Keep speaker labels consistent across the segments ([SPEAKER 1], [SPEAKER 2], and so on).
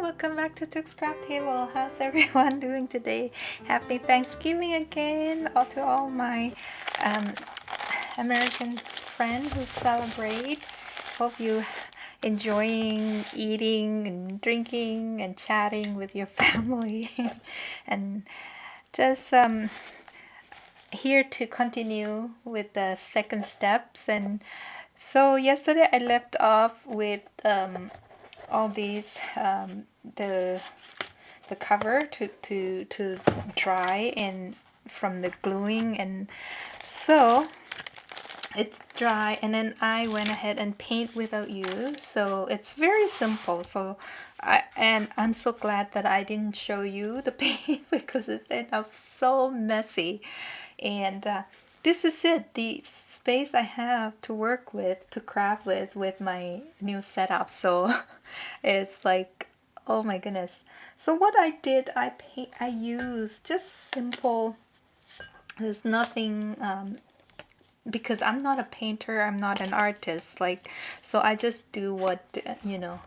[SPEAKER 1] welcome back to Took's Craft Table. How's everyone doing today? Happy Thanksgiving again to all my um, American friends who celebrate. Hope you enjoying eating and drinking and chatting with your family and just here to continue with the second steps. And so yesterday I left off with all these the cover to dry and from the gluing, and so it's dry, and then I went ahead and paint without you, so it's very simple. So I'm so glad that I didn't show you the paint because it ended up so messy. And this is it, the space I have to work with, to craft with my new setup. So it's like, oh my goodness. So what I did, I used just simple, there's nothing because I'm not a painter, I'm not an artist, like, so I just do what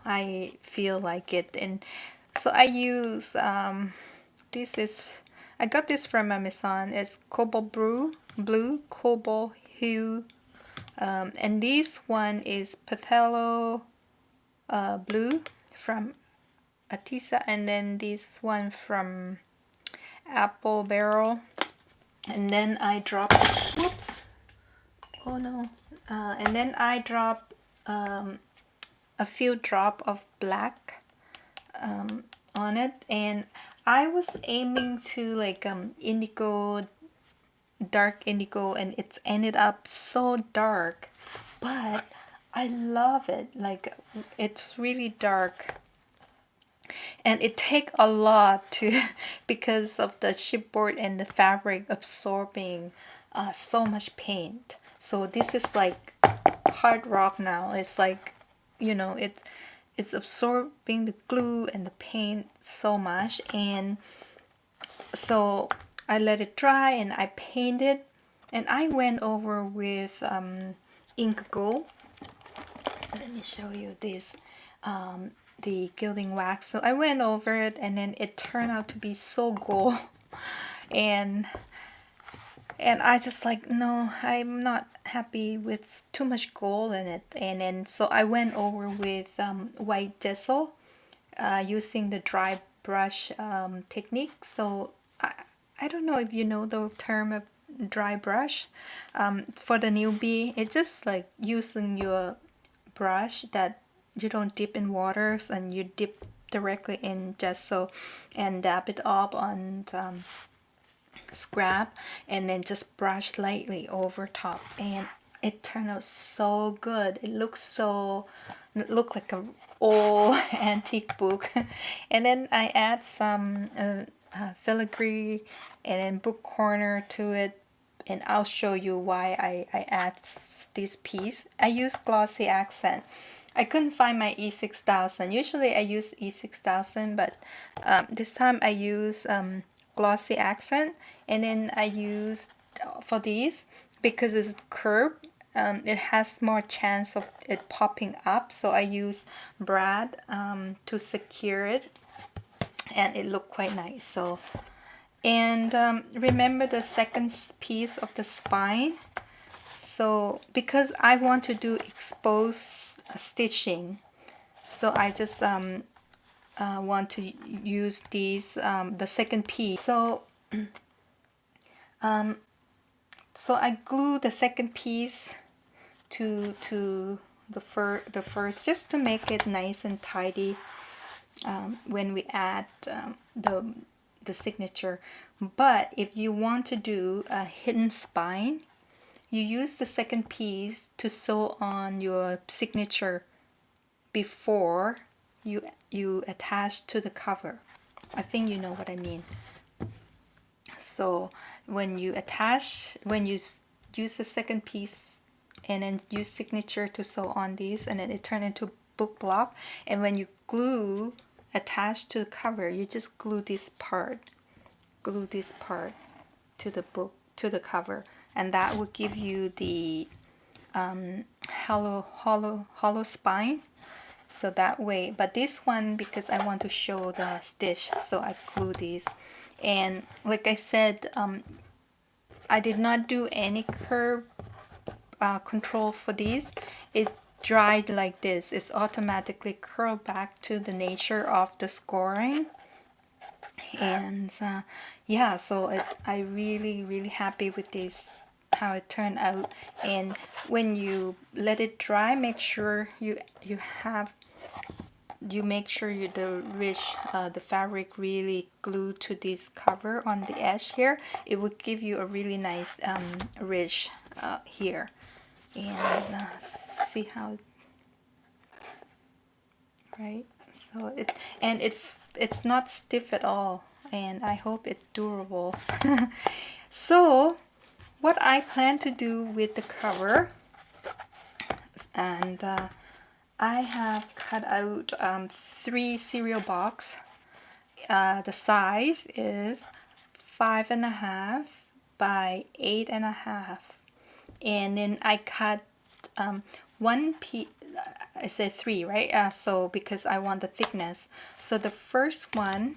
[SPEAKER 1] I feel like it. And so I use this is, I got this from Amazon. It's cobalt blue, cobalt hue, and this one is Pathello blue from Atisa, and then this one from Apple Barrel. And then I drop, whoops, oh no, and then I drop a few drop of black on it, and I was aiming to like indigo, dark indigo, and it's ended up so dark, but I love it. Like, it's really dark, and it take a lot to because of the chipboard and the fabric absorbing so much paint. So this is like hard rock now. It's like, it's absorbing the glue and the paint so much. And so I let it dry and I painted, and I went over with ink gold. Let me show you this, the gilding wax. So I went over it, and then it turned out to be so gold. and I just like, no, I'm not happy with too much gold in it. And then so I went over with white gesso, using the dry brush technique. So I don't know if you know the term of dry brush. For the newbie, it's just like using your brush that you don't dip in waters, and you dip directly in gesso and dab it up on scrap, and then just brush lightly over top, and it turned out so good. It looked like a old antique book. And then I add some filigree and then book corner to it, and I'll show you why I add this piece. I use glossy accent. I couldn't find my E6000. Usually I use E6000, but this time I use glossy accent, and then I use for these, because it's curved, it has more chance of it popping up, so I use brad to secure it, and it looked quite nice. So, and remember the second piece of the spine. So because I want to do exposed stitching, so I just want to use these, the second piece. So so I glue the second piece to the first, just to make it nice and tidy when we add the signature. But if you want to do a hidden spine, you use the second piece to sew on your signature before you attach to the cover. I think you know what I mean. So when you use the second piece and then use signature to sew on these, and then it turns into book block, and when you glue attach to the cover, you just glue this part to the book, to the cover, and that will give you the hollow spine. So that way, but this one, because I want to show the stitch, so I glue these. And like I said, I did not do any curve control for these. It dried like this. It's automatically curled back to the nature of the scoring. And yeah, so I really happy with this, how it turned out. And when you let it dry, make sure you make sure the fabric really glued to this cover on the edge here. It will give you a really nice ridge here. And see how, right? So it's not stiff at all, and I hope it's durable. So what I plan to do with the cover, and I have cut out 3 cereal box. The size is 5.5 by 8.5, and then I cut one piece. I said 3, right? So because I want the thickness. So the first one,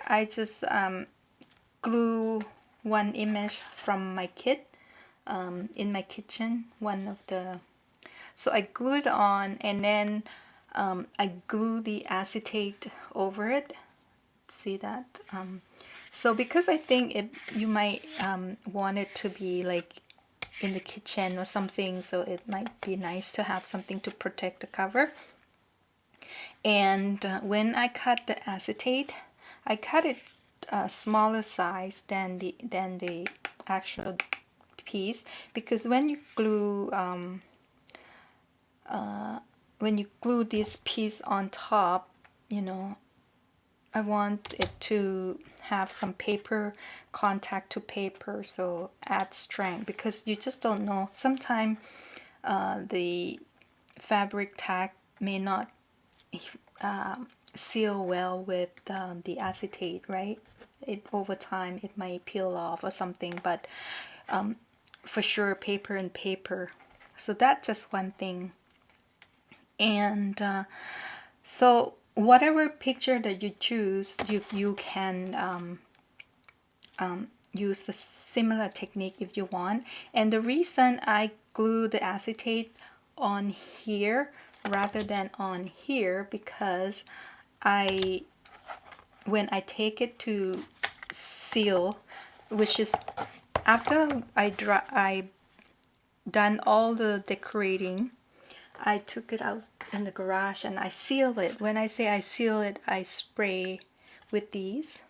[SPEAKER 1] I just glue one image from my kit in my kitchen. So I glue it on, and then I glue the acetate over it. See that? So because I think you might want it to be like in the kitchen or something, so it might be nice to have something to protect the cover. And when I cut the acetate, I cut it a smaller size than the actual piece, because when you glue this piece on top, you know, I want it to have some paper contact to paper, so add strength, because you just don't know. Sometimes the fabric tack may not seal well with the acetate, right? Over time it might peel off or something, but for sure paper and paper. So that's just one thing. And so whatever picture that you choose, you can use a similar technique if you want. And the reason I glue the acetate on here rather than on here, because when I take it to seal, which is after I done all the decorating, I took it out in the garage and I seal it. When I say I seal it, I spray with these.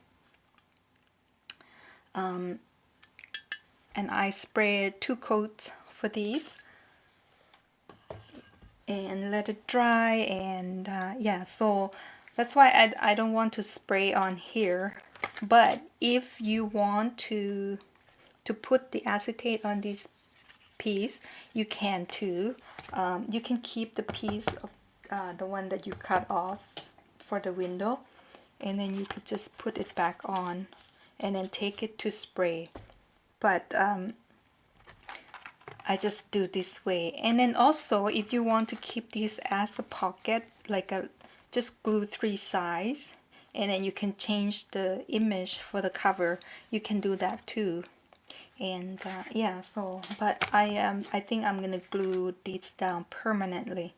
[SPEAKER 1] And I spray 2 coats for these and let it dry. And yeah, so that's why I don't want to spray on here. But if you want to put the acetate on this piece, you can too. You can keep the piece of the one that you cut off for the window, and then you could just put it back on and then take it to spray. But I just do this way. And then also, if you want to keep this as a pocket, like just glue 3 sides, and then you can change the image for the cover. You can do that too. And yeah, so but I think I'm gonna glue these down permanently.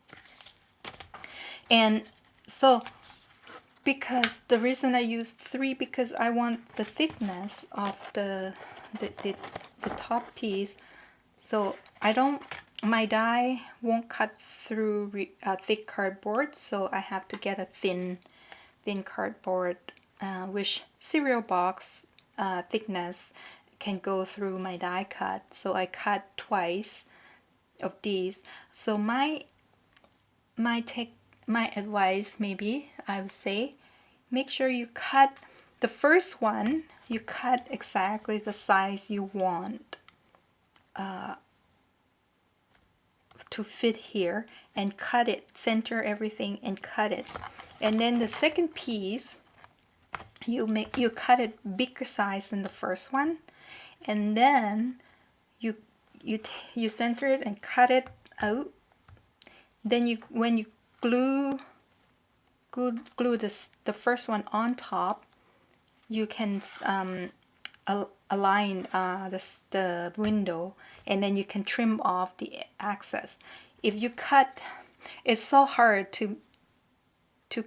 [SPEAKER 1] And so because the reason I used 3, because I want the thickness of the top piece, so my die won't cut through thick cardboard, so I have to get a thin cardboard, which cereal box thickness can go through my die cut. So I cut twice of these. So my advice, maybe I would say, make sure you cut the first one, you cut exactly the size you want to fit here, and cut it, center everything and cut it. And then the second piece, you cut it bigger size than the first one, and then you center it and cut it out. Then when you glue the first one on top, you can align the window, and then you can trim off the excess. If you cut, it's so hard to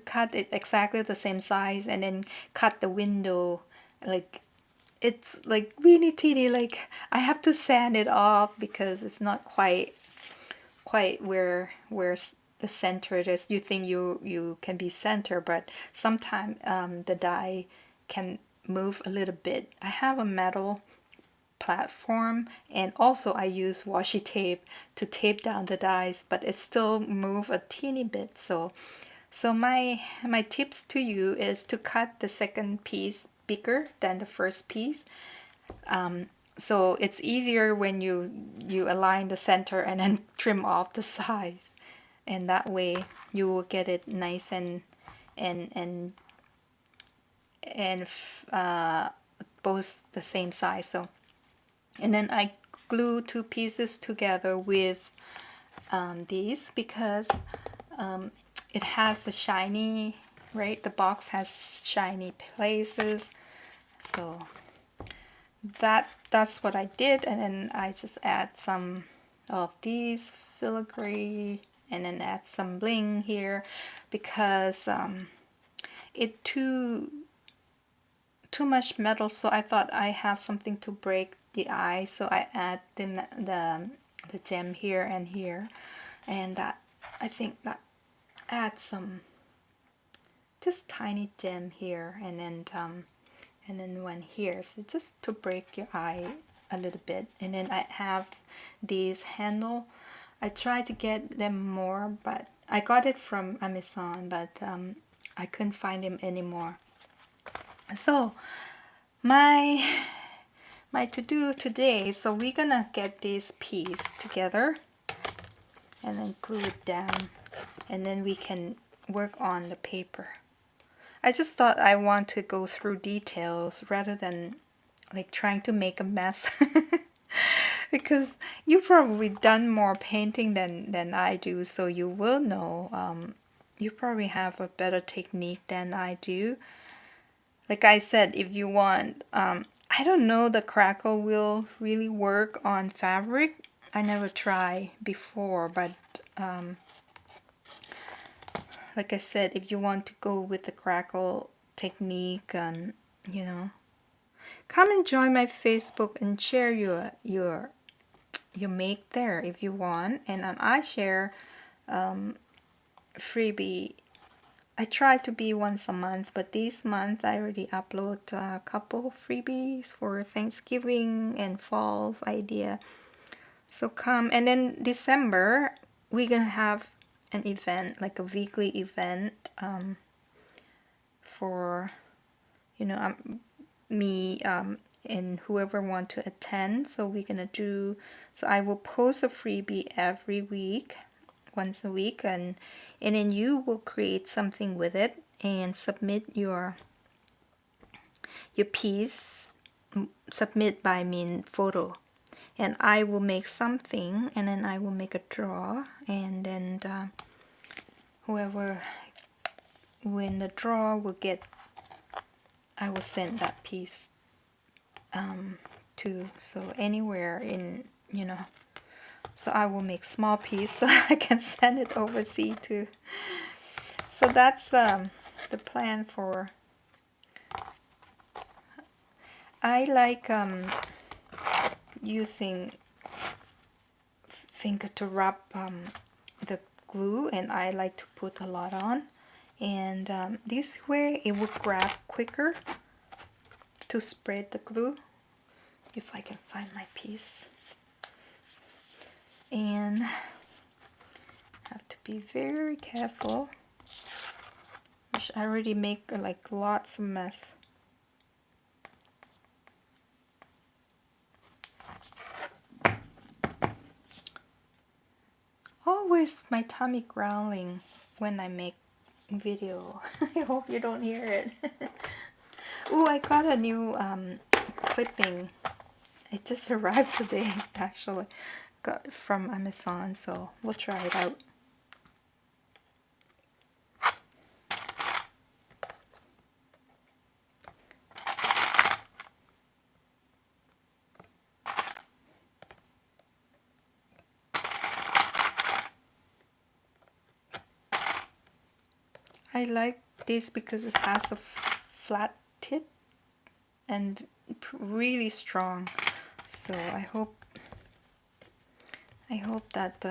[SPEAKER 1] cut it exactly the same size and then cut the window. Like, it's like really teeny, like I have to sand it off because it's not quite where the center it is. You think you can be center, but sometimes the die can move a little bit. I have a metal platform, and also I use washi tape to tape down the dies, but it still move a teeny bit. So my tips to you is to cut the second piece bigger than the first piece. So it's easier when you align the center and then trim off the sides, and that way you will get it nice and and and both the same size. So, and then I glue two pieces together with these because it has the shiny, right? The box has shiny places. So that's what I did, and then I just add some of these filigree and then add some bling here because it too much metal, so I thought I have something to break the eye, so I add the gem here and here, and that, I think that adds some just tiny gem here, and then one here, so just to break your eye a little bit. And then I have these handle. I tried to get them more, but I got it from Amazon, but I couldn't find them anymore. So my to-do today, so we're gonna get this piece together and then glue it down, and then we can work on the paper. I just thought I want to go through details rather than like trying to make a mess. Because you've probably done more painting than I do, so you will know. You probably have a better technique than I do. Like I said, if you want, I don't know the crackle will really work on fabric. I never tried before, but like I said, if you want to go with the crackle technique, and come and join my Facebook and share your make there if you want. And I share freebie. I try to be once a month, but this month I already upload a couple freebies for Thanksgiving and fall's idea. So come, and then December we're gonna have an event, like a weekly event, for me and whoever want to attend. So we're gonna do, so I will post a freebie every week, once a week, and then you will create something with it and submit your piece. Submit by mean photo, and I will make something, and then I will make a draw, and then whoever win the draw will get, I will send that piece to, so anywhere in, so I will make small piece so I can send it overseas too. So that's the plan for, I like using finger to rub the glue, and I like to put a lot on, and this way it will grab quicker to spread the glue. If I can find my piece, and have to be very careful, which I already make like lots of mess. Always my tummy growling when I make video. I hope you don't hear it. Oh, I got a new clipping. It just arrived today, actually. Got it from Amazon, so we'll try it out. I like this because it has a flat tip and really strong. So I hope that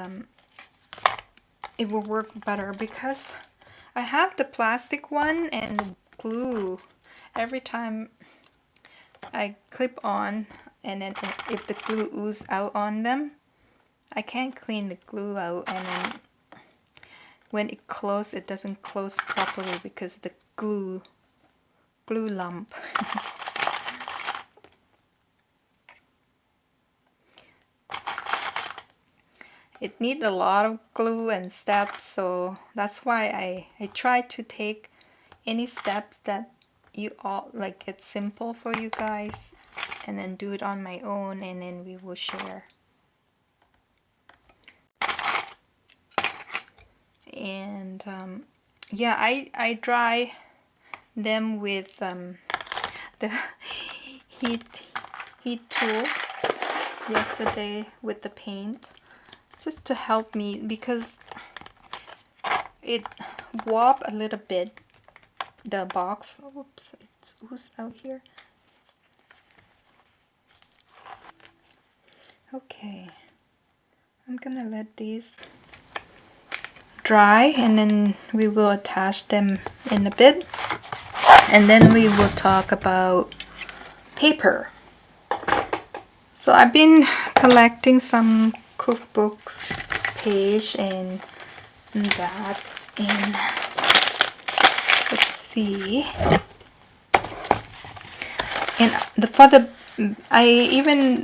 [SPEAKER 1] it will work better, because I have the plastic one and the glue. Every time I clip on, and then if the glue oozes out on them, I can't clean the glue out, and then when it closes, it doesn't close properly because the glue lump. It needs a lot of glue and steps, so that's why I try to take any steps that you all like, it's simple for you guys, and then do it on my own, and then we will share. And yeah, I dry them with the heat tool yesterday with the paint, just to help me, because it warped a little bit, the box. Oops, it's oozed out here. Okay, I'm gonna let these dry, and then we will attach them in a bit, and then we will talk about paper. So I've been collecting some cookbooks page and that, and let's see, and I even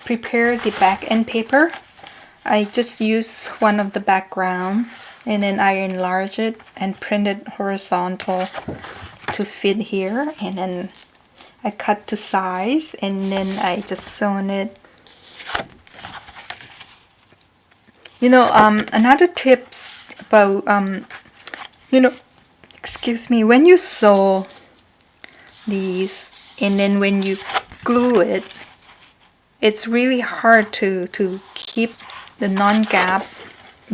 [SPEAKER 1] prepared the back end paper. I just use one of the background, and then I enlarge it and print it horizontal to fit here, and then I cut to size, and then I just sewn it. You know, another tips about you know, excuse me, when you sew these, and then when you glue it, it's really hard to keep the non-gap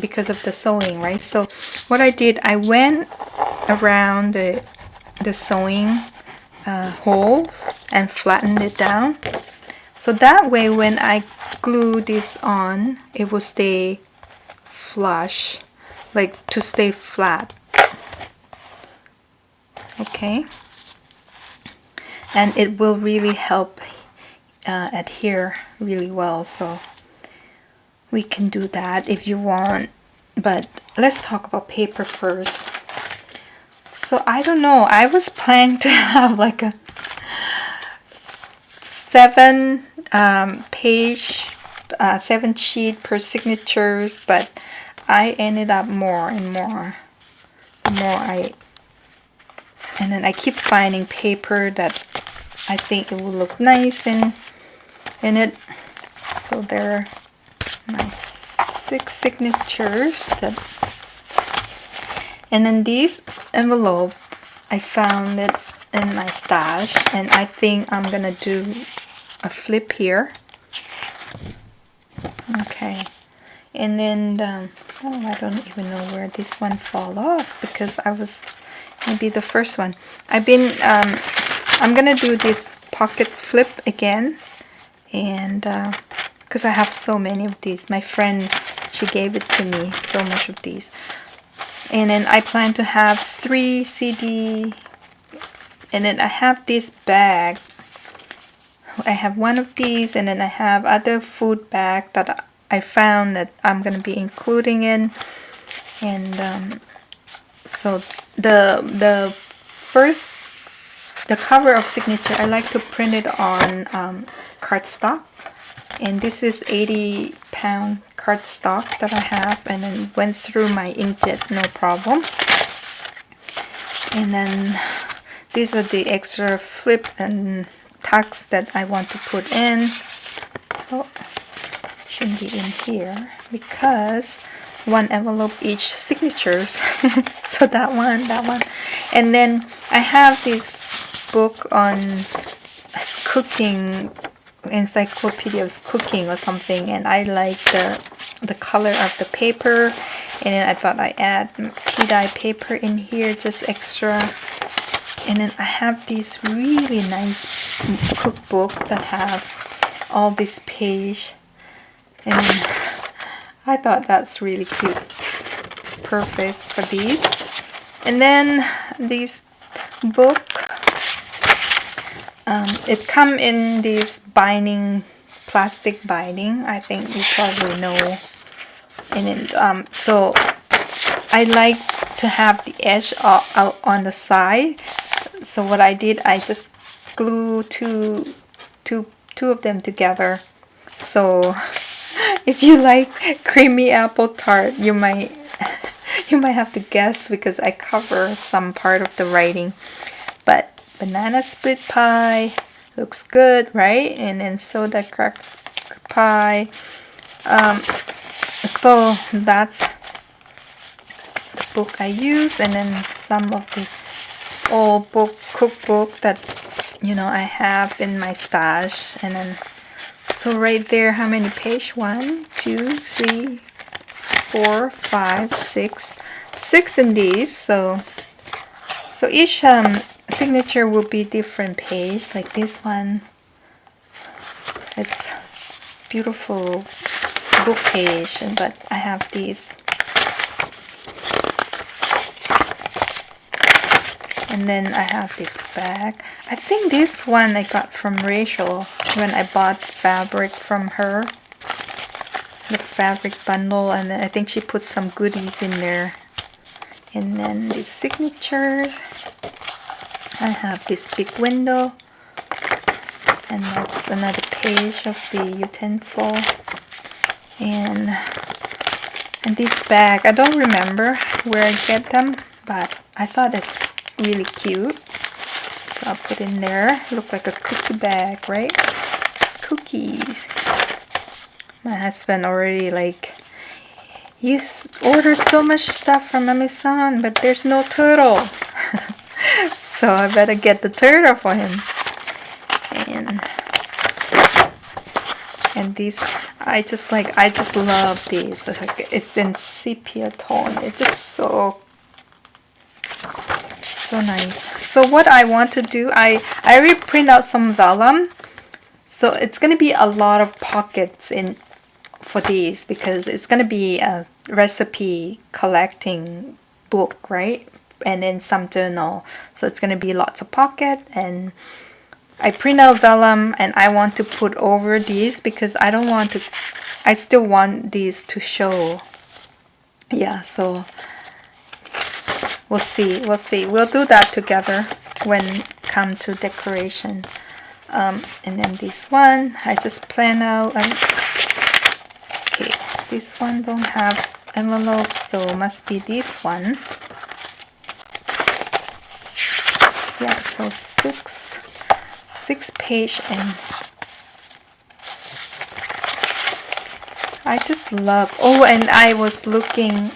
[SPEAKER 1] because of the sewing, right? So what I did, I went around the sewing holes and flattened it down, so that way when I glue this on, it will stay flush, like to stay flat. Okay, and it will really help adhere really well. So we can do that if you want, but let's talk about paper first. So I don't know, I was planning to have like a 7 page 7 sheet per signatures, but I ended up more and more. And then I keep finding paper that I think it will look nice in it. So there are my 6 signatures and then this envelope, I found it in my stash, and I think I'm gonna do a flip here. Okay, and then oh, I don't even know where this one fall off, because I was maybe the first one. I've been I'm gonna do this pocket flip again, and because I have so many of these. My friend, she gave it to me, so much of these. And then I plan to have 3 CD, and then I have this bag. I have one of these, and then I have other food bag that I found that I'm gonna be including in. And so the cover of signature, I like to print it on cardstock, and this is 80-pound cardstock that I have, and then went through my inkjet no problem. And then these are the extra flip and tucks that I want to put in. Oh, shouldn't be in here because one envelope each signatures. So that one, and then I have this book on cooking, encyclopedia of cooking or something, and I like the color of the paper, And then I thought I add tea dye paper in here, just extra. And then I have this really nice cookbook that have all this page. And I thought that's really cute. Perfect for these. And then this book, it come in this binding, plastic binding. I think you probably know. And then, so I like to have the edge out on the side. So what I did, I just glue two of them together. So if you like creamy apple tart, you might have to guess because I cover some part of the writing. But banana split pie looks good, right? And then soda cracker pie. So that's the book I use, and then some of the old cookbook that I have in my stash. And then so right there, how many page? 1, 2, 3, 4, 5, 6 in these. So each signature will be different page. Like this one, it's beautiful book page, but I have these. And then I have this bag. I think this one I got from Rachel when I bought fabric from her. The fabric bundle, and then I think she put some goodies in there. And then the signatures. I have this big window. And that's another page of the utensil. And this bag, I don't remember where I get them, but I thought it's really cute. So I'll put in there. Look like a cookie bag, right? Cookies. My husband already like, you order so much stuff from Amazon, but there's no turtle. So I better get the turtle for him. And these, I just love these. It's in sepia tone. It's just so nice. So what I want to do, I already print out some vellum. So it's going to be a lot of pockets for these, because it's going to be a recipe collecting book, right? And then some journal. So it's going to be lots of pocket, and I print out vellum, and I want to put over these because I still want these to show. Yeah, so we'll see. We'll do that together when come to decoration. And then this one, I just plan out. Okay, this one don't have envelopes, so must be this one. Yeah, so six page, and I just love. Oh, and I was looking.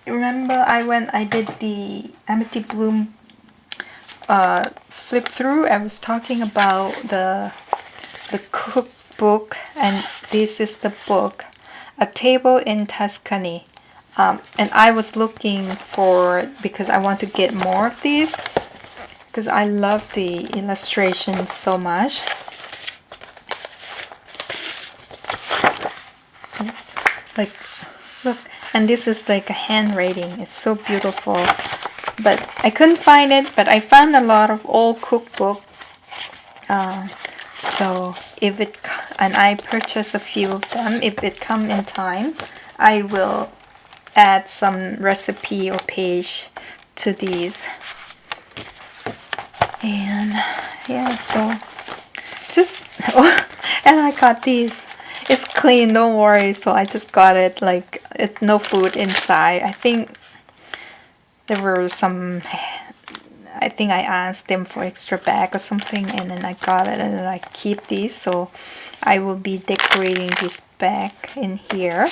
[SPEAKER 1] Remember, I did the Amity Bloom flip through. I was talking about the cookbook, and this is the book, A Table in Tuscany. And I was looking for, because I want to get more of these, because I love the illustrations so much. Like, look, and this is like a handwriting. It's so beautiful. But I couldn't find it, but I found a lot of old cookbook. So if it, and I purchased a few of them. If it come in time, I will add some recipe or page to these. And yeah, so just, oh, and I got these. It's clean, don't worry. So I just got it, like, it's no food inside. I think there were some, I think I asked them for extra bag or something, and then I got it, and then I keep these. So I will be decorating this bag in here.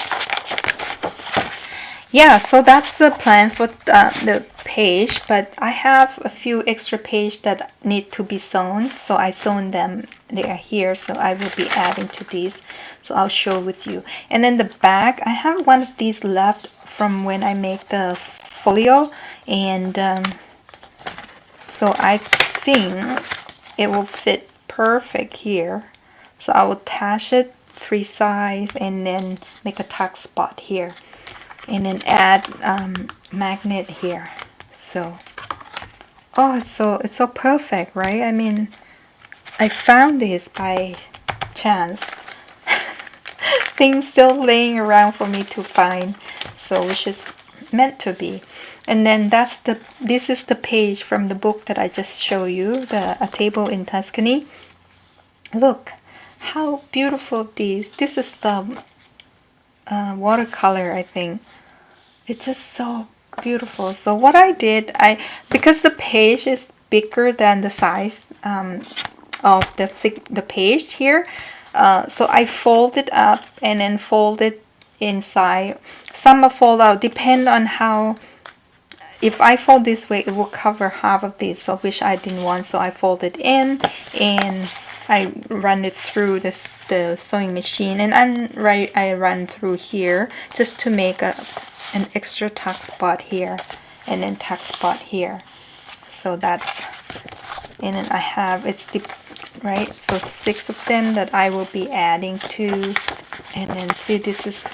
[SPEAKER 1] Yeah, so that's the plan for the page, but I have a few extra page that need to be sewn, so I sewn them. They are here, so I will be adding to these, so I'll show with you. And then the back, I have one of these left from when I make the folio, and so I think it will fit perfect here. So I will attach it 3 sides and then make a tuck spot here, and then add magnet here. So oh, it's so perfect, right? I mean, I found this by chance. Things still laying around for me to find, so which is meant to be. And then this is the page from the book that I just showed you, A Table in Tuscany. Look how beautiful this is the watercolor, I think. It's just so beautiful. So what I did, because the page is bigger than the size of the page here, so I fold it up and then fold it inside. Some will fold out, depend on how. If I fold this way, it will cover half of this, so which I didn't want, so I fold it in and I run it through the sewing machine, and I run through here just to make an extra tuck spot here and then tuck spot here. So that's, and then I have, it's the right, so 6 of them that I will be adding to. And then see, this is,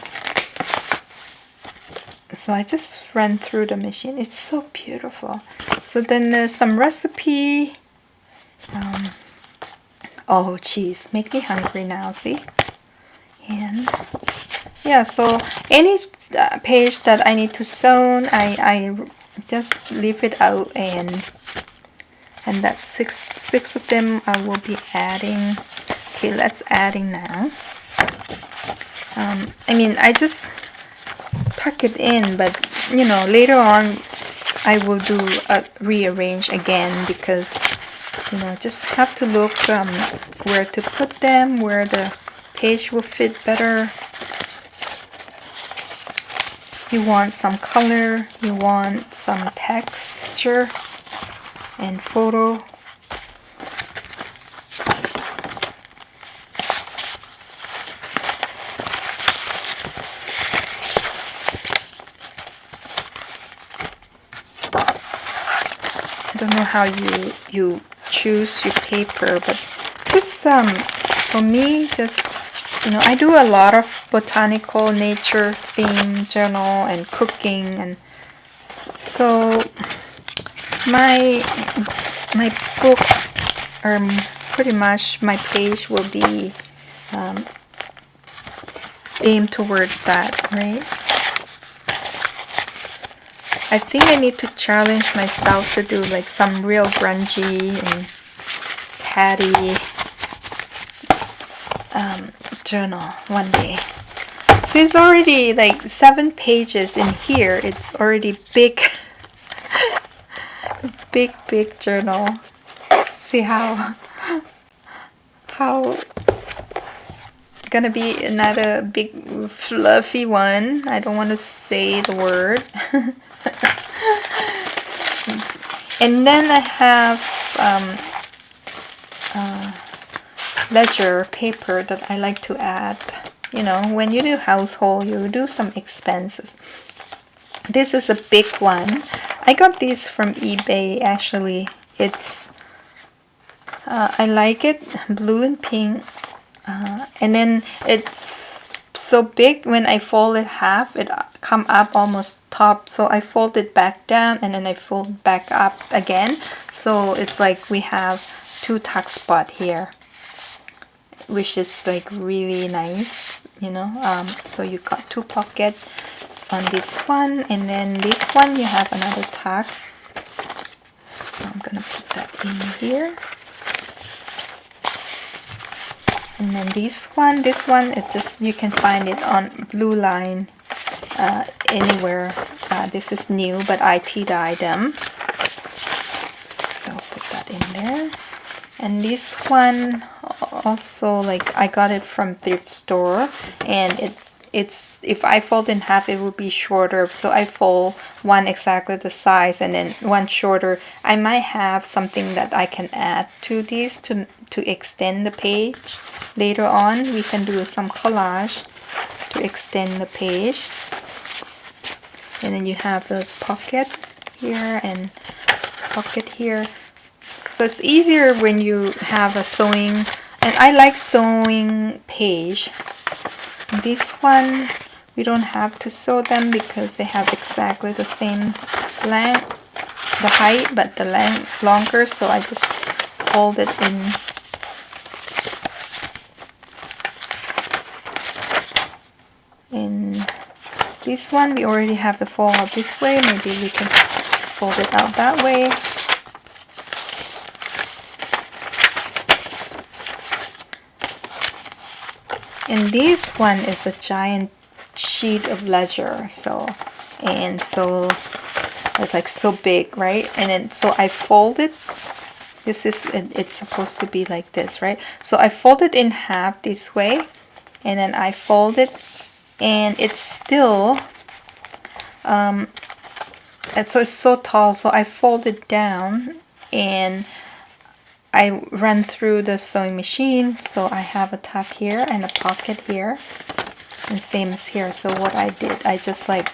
[SPEAKER 1] so I just run through the machine. It's so beautiful. So then there's some recipe. Oh geez, make me hungry now, see? And yeah, so any page that I need to sew, I just leave it out, and that's six of them I will be adding. Okay, let's adding now. I mean, I just tuck it in, but you know, later on I will do a rearrange again, because you know, just have to look where to put them, where the page will fit better. You want some color, you want some texture and photo. I don't know how you choose your paper, but just for me, just, you know, I do a lot of botanical nature theme journal and cooking, and so my book, or pretty much my page, will be aimed towards that, right? I think I need to challenge myself to do like some real grungy and catty journal one day. So it's already like 7 pages in here. It's already big, big journal. See how gonna be another big fluffy one. I don't want to say the word. And then I have ledger paper that I like to add. You know, when you do household, you do some expenses. This is a big one. I got this from eBay actually. It's I like it, blue and pink, and then it's so big. When I fold it half, it come up almost top, so I fold it back down and then I fold back up again, so it's like we have 2 tuck spot here, which is like really nice, you know. So you got 2 pocket on this one, and then this one you have another tuck, so I'm gonna put that in here. And then this one, it just, you can find it on Blue Line anywhere. This is new, but I tea-dyed them, so put that in there. And this one also, like, I got it from thrift store, and if I fold in half, it would be shorter. So I fold one exactly the size and then one shorter. I might have something that I can add to these to extend the page. Later on, we can do some collage to extend the page. And then you have the pocket here and pocket here. So it's easier when you have a sewing, and I like sewing page. This one, we don't have to sew them because they have exactly the same length, the height, but the length longer, so I just fold it in. In this one, we already have the fold out this way. Maybe we can fold it out that way. And this one is a giant sheet of ledger, so it's like so big, right? And then so I fold it. This is it's supposed to be like this, right? So I fold it in half this way, and then I fold it, and it's still and so it's so tall, so I fold it down and I run through the sewing machine. So I have a tuck here and a pocket here, and same as here. So what I did, I just like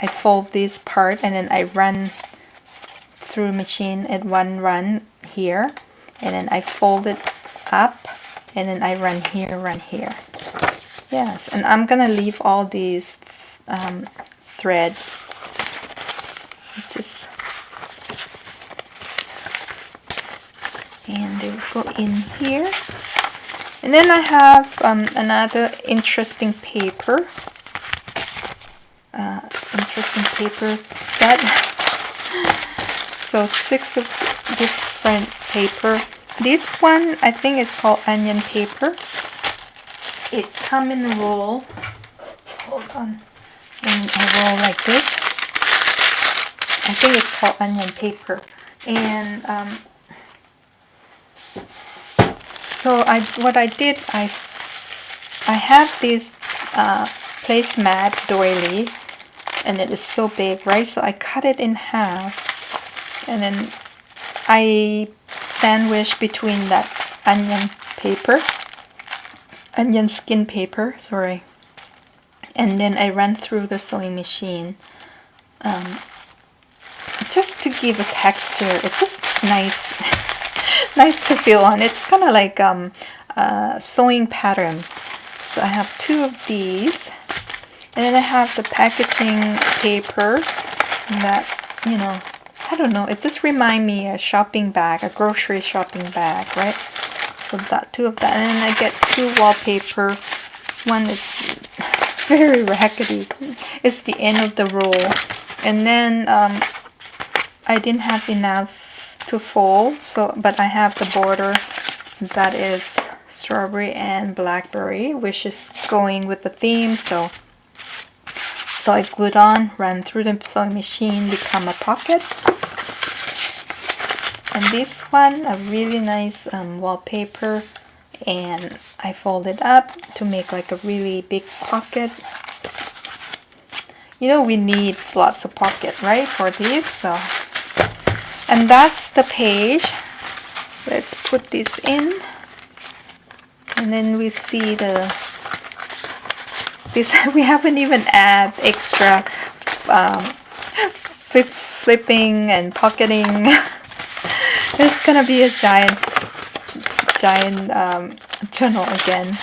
[SPEAKER 1] I fold this part and then I run through the machine at one run here, and then I fold it up and then I run here. Yes, and I'm gonna leave all these thread just, and they will go in here. And then I have another interesting paper set. So 6 of different paper. This one, I think it's called onion paper. It come in a roll. Hold on. In a roll like this. I think it's called onion paper. And so what I did, I have this placemat doily, and it is so big, right? So I cut it in half, and then I sandwich between that onion skin paper, sorry, and then I run through the sewing machine just to give a texture. It's just nice. Nice to feel on. It's kind of like sewing pattern. So I have 2 of these, and then I have the packaging paper that, you know, I don't know, it just reminds me a shopping bag, a grocery shopping bag, right? So that 2 of that, and then I get 2 wallpaper. One is very raggedy. It's the end of the roll, and then I didn't have enough to fold, so but I have the border that is strawberry and blackberry, which is going with the theme. So I glued on, ran through the sewing machine, become a pocket. And this one, a really nice wallpaper, and I fold it up to make like a really big pocket. You know, we need lots of pocket, right, for these. So, and that's the page. Let's put this in, and then we see this. We haven't even add extra flipping and pocketing. It's gonna be a giant journal again,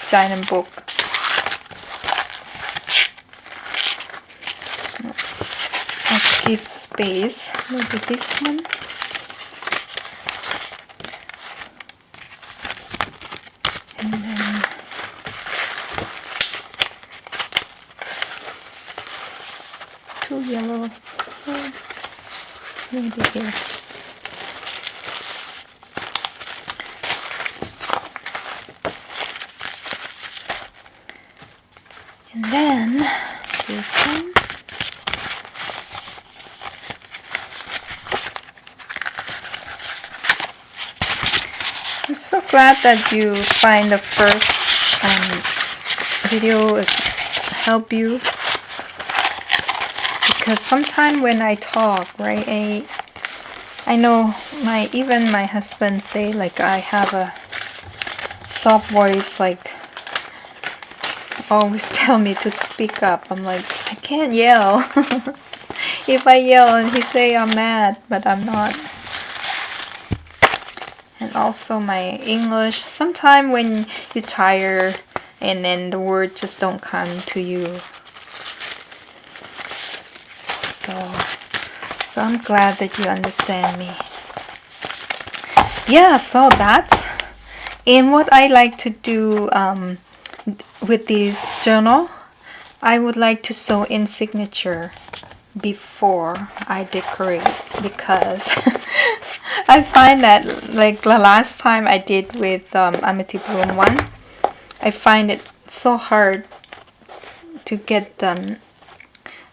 [SPEAKER 1] giant book. Let's give space. Maybe this one. And then two yellow. Maybe here. And then this one. I'm so glad that you find the first video is help you, because sometimes when I talk, right, I know even my husband say like I have a soft voice, like always tell me to speak up. I'm like, I can't yell. If I yell and he say I'm mad, but I'm not. And also my English, sometimes when you're tired and then the words just don't come to you. So I'm glad that you understand me. Yeah, so that's, and what I like to do with this journal, I would like to sew in signature before I decorate, because I find that like the last time I did with Amity Bloom one, I find it so hard to get them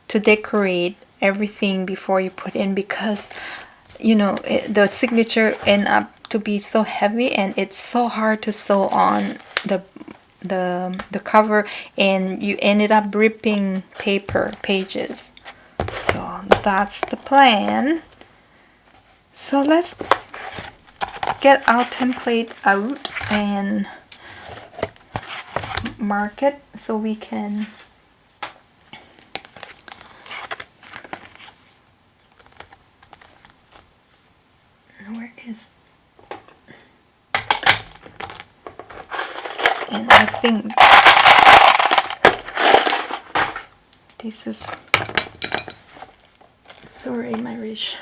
[SPEAKER 1] to decorate everything before you put in, because you know the signature end up to be so heavy and it's so hard to sew on the cover, and you ended up ripping pages. So that's the plan. So let's get our template out and mark it so we can where is, and I think this is, sorry my rich.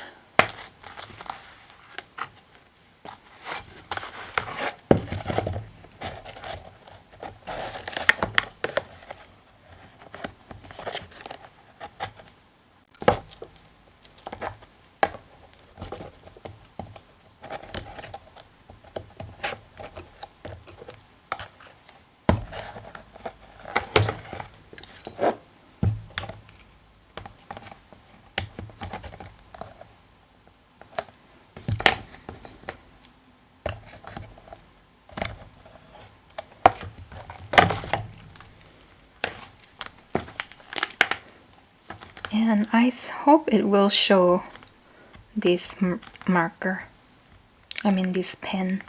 [SPEAKER 1] And I hope it will show this marker, I mean this pen.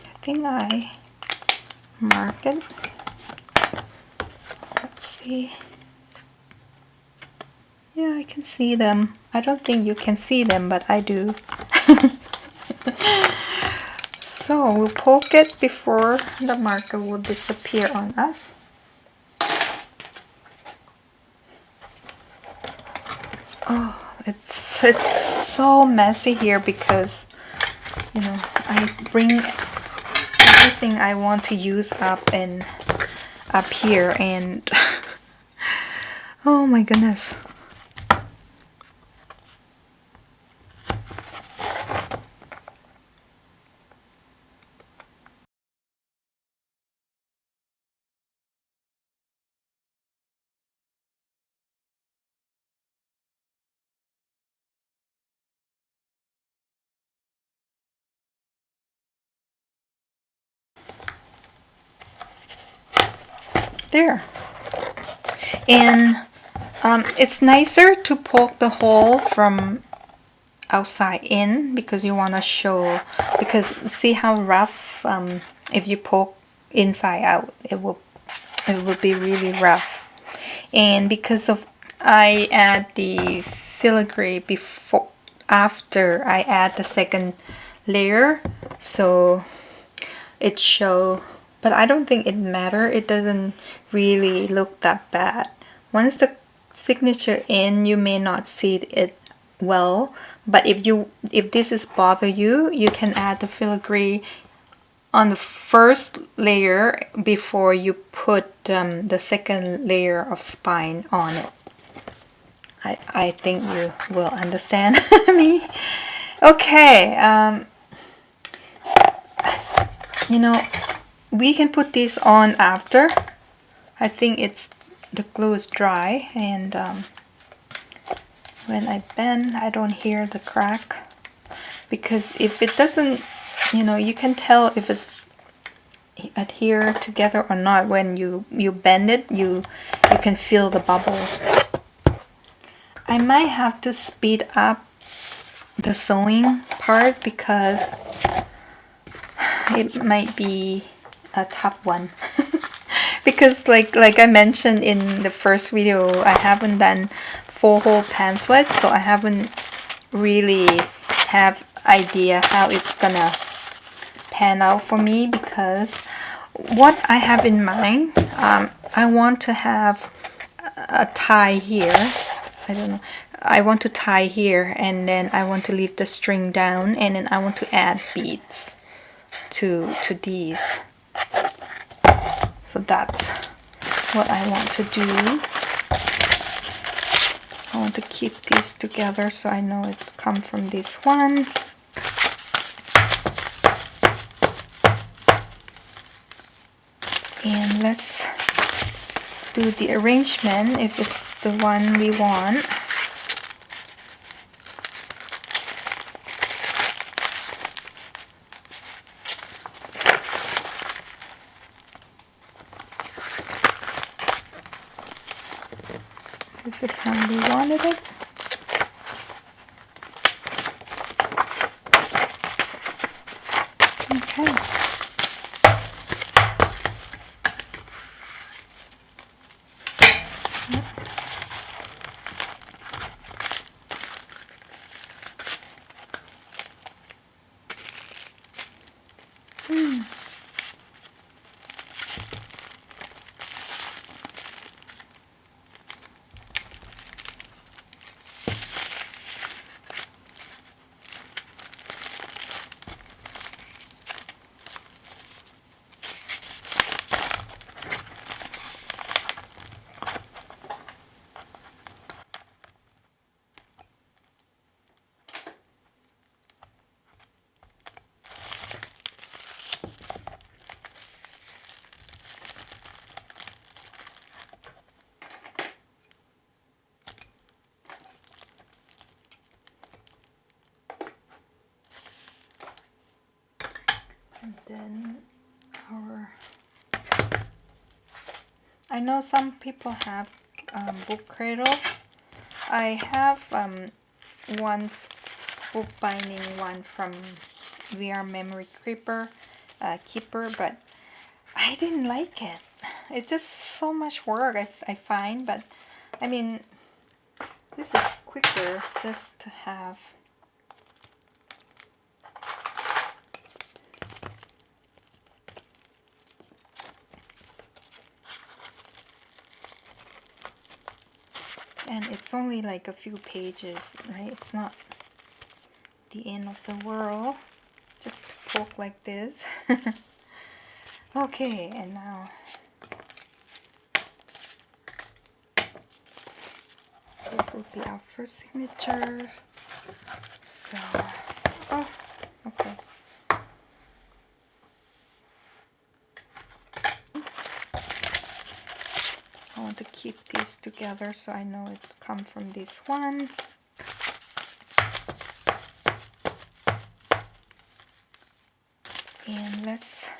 [SPEAKER 1] I think I mark it. Let's see. Yeah, I can see them. I don't think you can see them, but I do. So we'll poke it before the marker will disappear on us. Oh, it's so messy here because, you know, I bring everything I want to use up and up here, and oh my goodness. There. And it's nicer to poke the hole from outside in, because you want to show, because see how rough, if you poke inside out, it will be really rough. And because of I add the filigree before, after I add the second layer, so it show, but I don't think it matter. It doesn't really look that bad. Once the signature in, you may not see it well, But if this is bother you, you can add the filigree on the first layer before you put the second layer of spine on it. I think you will understand me. Okay, you know, we can put this on after. I think the glue is dry, and when I bend, I don't hear the crack. Because if it doesn't, you can tell if it's adhere together or not when you bend it. You can feel the bubbles. I might have to speed up the sewing part because it might be a tough one. Because like I mentioned in the first video, I haven't done full whole pamphlets, so I haven't really have idea how it's gonna pan out for me. Because what I have in mind, I want to have a tie here. I don't know, I want to tie here, and then I want to leave the string down, and then I want to add beads to these. So that's what I want to do. I want to keep these together so I know it comes from this one. And let's do the arrangement if it's the one we want. This is how we wanted it. Okay. And then I know some people have book cradle. I have one book binding one from VR Memory Keeper, but I didn't like it. It's just so much work, I find. But I mean, this is quicker just to have. And it's only like a few pages, right? It's not the end of the world. Just poke like this. Okay, and now this will be our first signature. So, oh, okay. I want to keep these together so I know it comes from this one. And let's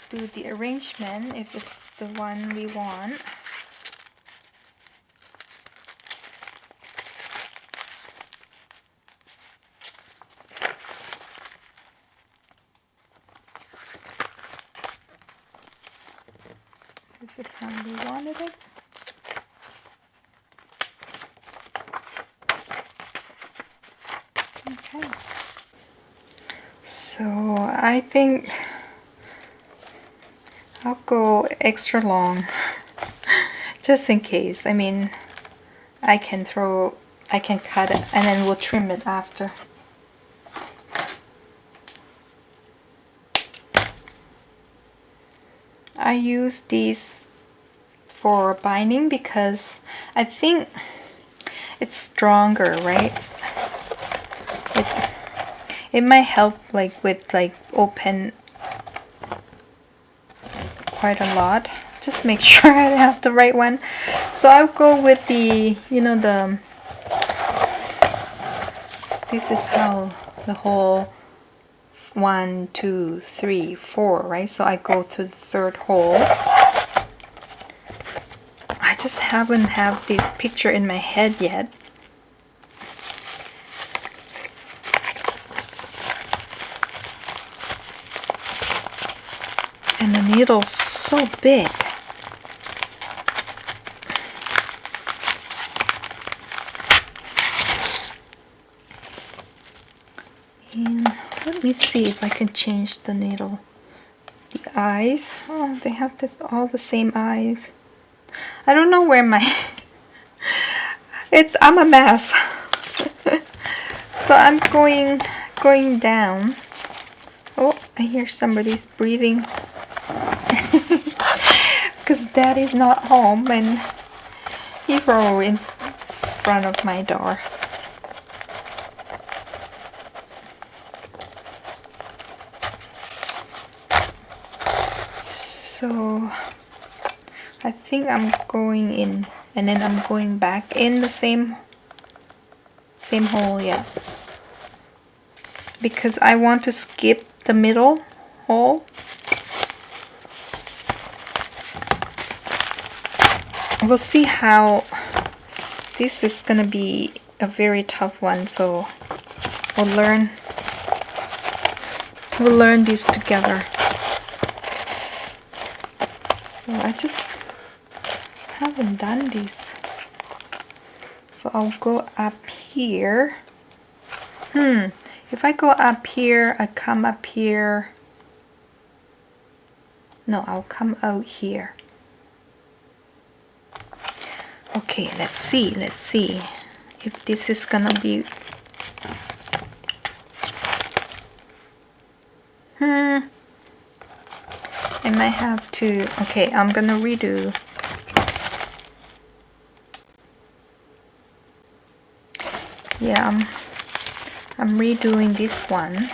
[SPEAKER 1] do the arrangement if it's the one we want. This is how we wanted it. Okay. So I think I'll go extra long just in case. I mean, I can throw I can cut it and then we'll trim it after. I use these for binding because I think it's stronger, right? It might help like with like open quite a lot. Just make sure I have the right one. So I'll go with the, you know, this is how the whole 1, 2, 3, 4, right? So I go to the third hole. I just haven't have this picture in my head yet. And the needle's so big. And let me see if I can change the needle. The eyes, oh, they have this, all the same eyes. I don't know where my, I'm a mess. So I'm going down. Oh, I hear somebody's breathing. Because Daddy's not home and he rolled in front of my door. So I think I'm going in and then I'm going back in the same hole, yeah. Because I want to skip the middle hole. We'll see how this is gonna be a very tough one, so we'll learn this together. So I just haven't done these. So I'll go up here. If I go up here, I come up here. No, I'll come out here. Okay, let's see if this is gonna be. I might have to. Okay, I'm gonna redo. Yeah, I'm redoing this one,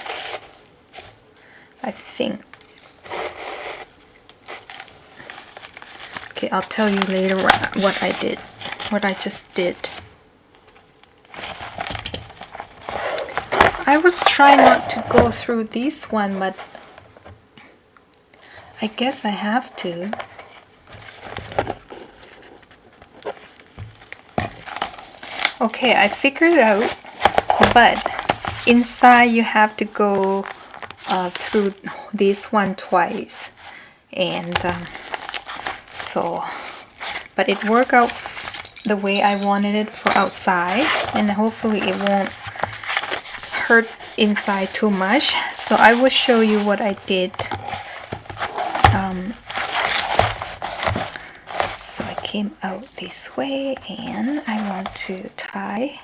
[SPEAKER 1] I think. Okay, I'll tell you later what I did, what I just did. I was trying not to go through this one, but I guess I have to. Okay, I figured it out, but inside you have to go through this one twice, and so, but it worked out the way I wanted it for outside, and hopefully it won't hurt inside too much. So I will show you what I did. So I came out this way and I want to tie.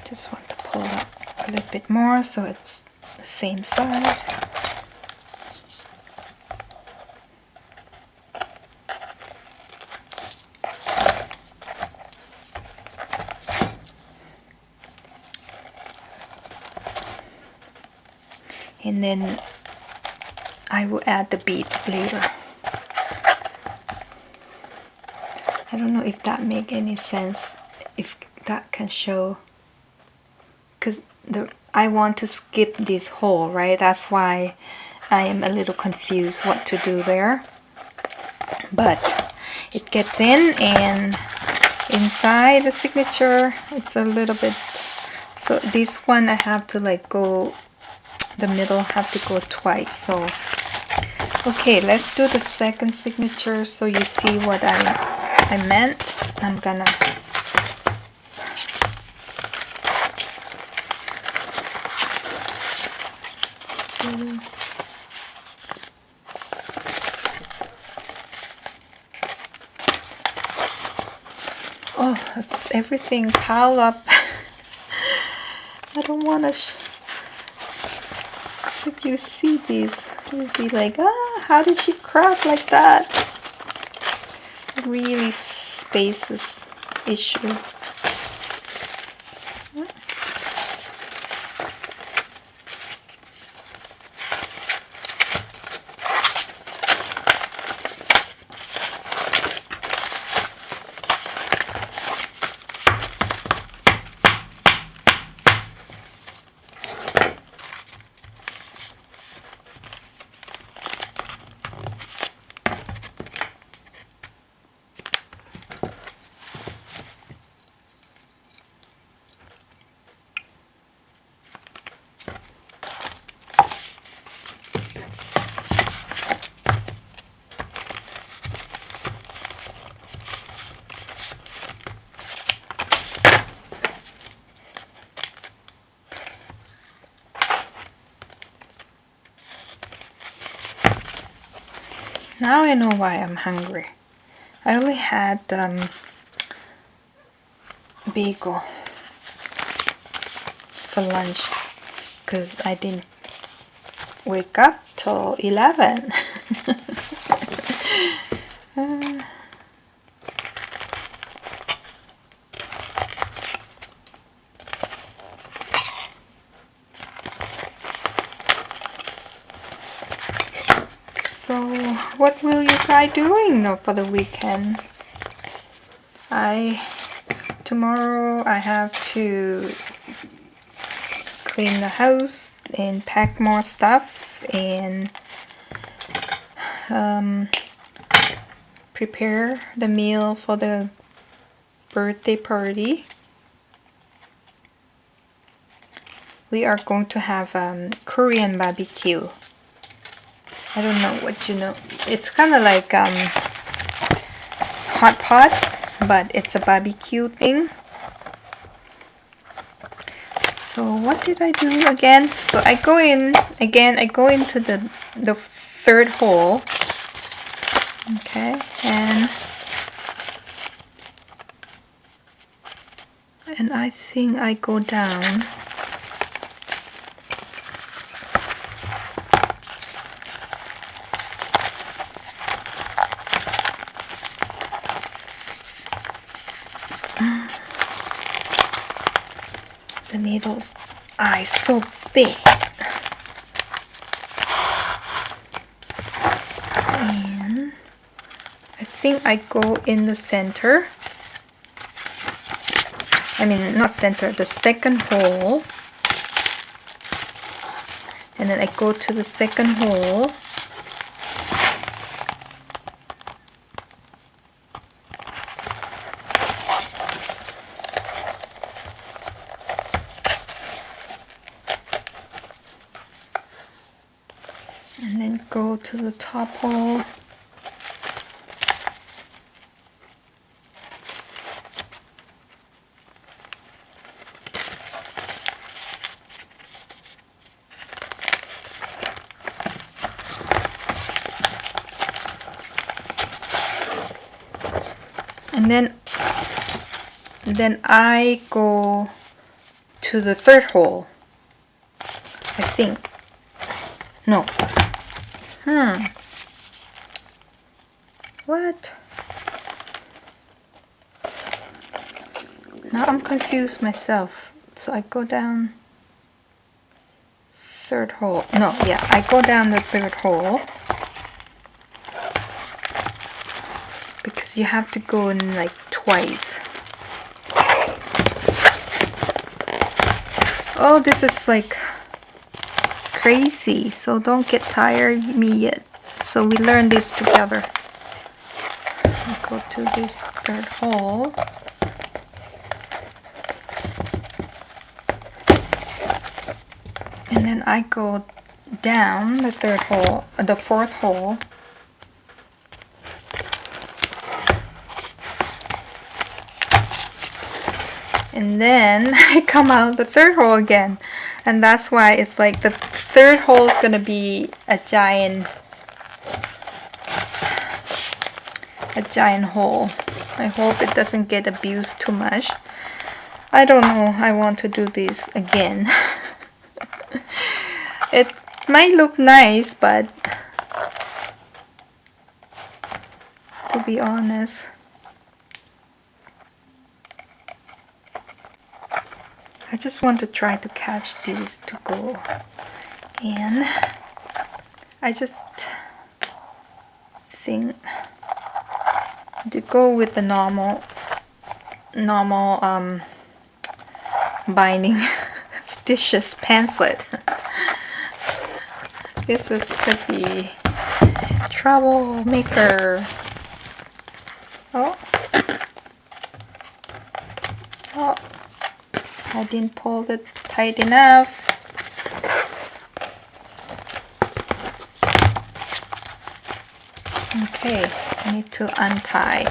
[SPEAKER 1] Just want to pull up a little bit more so it's the same size. And then I will add the beads later. I don't know if that make any sense, if that can show, because I want to skip this hole, right? That's why I am a little confused what to do there. But it gets in, and inside the signature it's a little bit, so this one I have to like go, the middle have to go twice. So okay, let's do the second signature so you see what I meant. I'm gonna Oh, it's everything piled up. I don't want to. If you see these, you'll be like, ah, how did she craft like that? Really spaces issue. Now I know why I'm hungry. I only had bagel for lunch because I didn't wake up till 11. So what will you guys doing for the weekend? Tomorrow I have to clean the house and pack more stuff and prepare the meal for the birthday party. We are going to have Korean barbecue. I don't know what you know. It's kind of like hot pot, but it's a barbecue thing. So what did I do again? So I go in again. I go into the third hole. Okay, and I think I go down. The needle's eye so big. And I think I go in the center. I mean, not center, the second hole. And then I go to the second hole. And then go to the top hole. And then I go to the third hole, I think. No. What? Now I'm confused myself. So I go down third hole. No, yeah, I go down the third hole. Because you have to go in like twice. Oh, this is like crazy, so don't get tired me yet. So we learn this together. Go to this third hole. And then I go down the third hole, the fourth hole. And then I come out the third hole again. And that's why it's like the third hole is gonna be a giant hole. I hope it doesn't get abused too much. I don't know, I want to do this again. It might look nice, but to be honest, I just want to try to catch these to go. And I just think to go with the normal binding stitches pamphlet. This is the Troublemaker. Oh, I didn't pull it tight enough. Okay, I need to untie.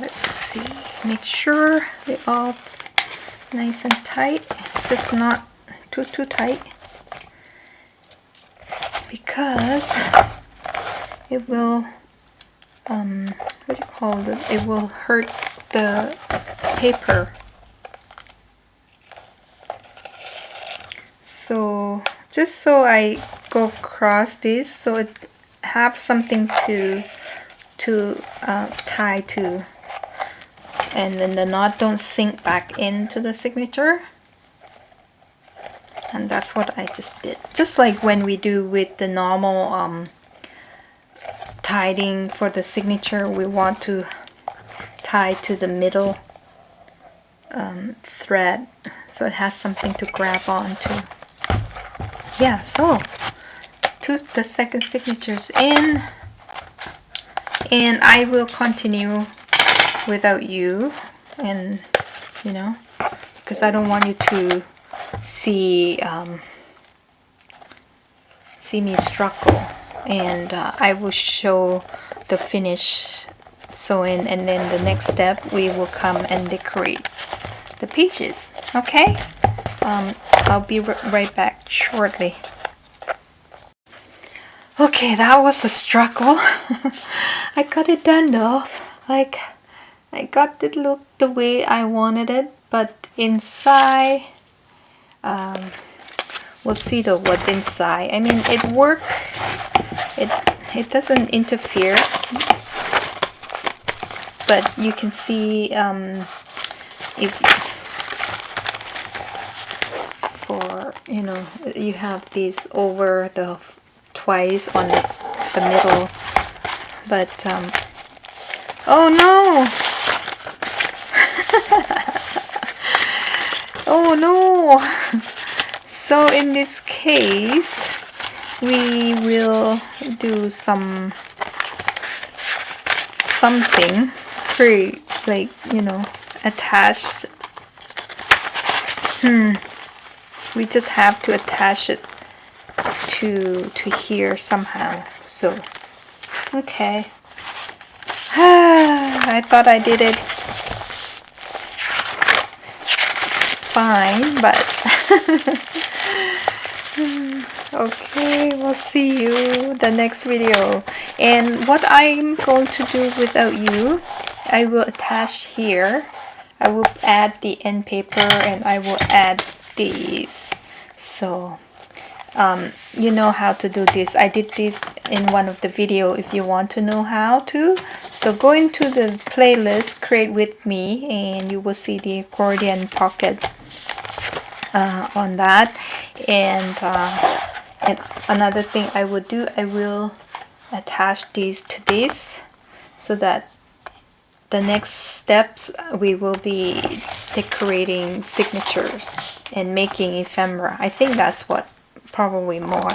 [SPEAKER 1] Let's see, make sure they're all nice and tight, just not too tight, because it will what do you call it, it will hurt the paper. So just so I go across this, so it have something to tie to, and then the knot don't sink back into the signature. And that's what I just did, just like when we do with the normal tying for the signature. We want to tie to the middle thread, so it has something to grab onto. Yeah, so the second signature's in, and I will continue without you, and you know, because I don't want you to see me struggle, and I will show the finish sewing, and then the next step we will come and decorate the peaches. Okay, I'll be right back shortly. Okay, that was a struggle. I got it done though. Like, I got it look the way I wanted it, but inside, we'll see though what inside. I mean, it worked. It doesn't interfere, but you can see if for, you know, you have these over the twice on the middle, but oh no. Oh no. So in this case we will do something pretty, like, you know, attached. We just have to attach it to here somehow. So okay. I thought I did it fine, but okay, we'll see you the next video. And what I'm going to do without you, I will attach here. I will add the end paper, and I will add these. So you know how to do this. I did this in one of the video if you want to know how to. So go into the playlist Create With Me, and you will see the accordion pocket on that. And another thing I would do, I will attach these to this, so that the next steps we will be decorating signatures and making ephemera. I think that's what probably more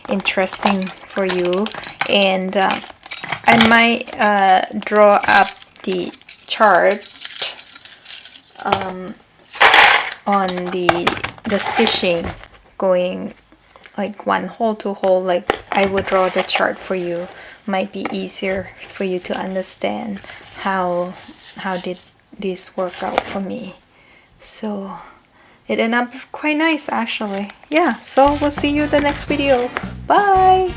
[SPEAKER 1] interesting for you. And I might draw up the chart on the stitching, going like one hole to hole. Like I would draw the chart for you. Might be easier for you to understand how did this work out for me. So it ended up quite nice actually. Yeah, so we'll see you in the next video. Bye.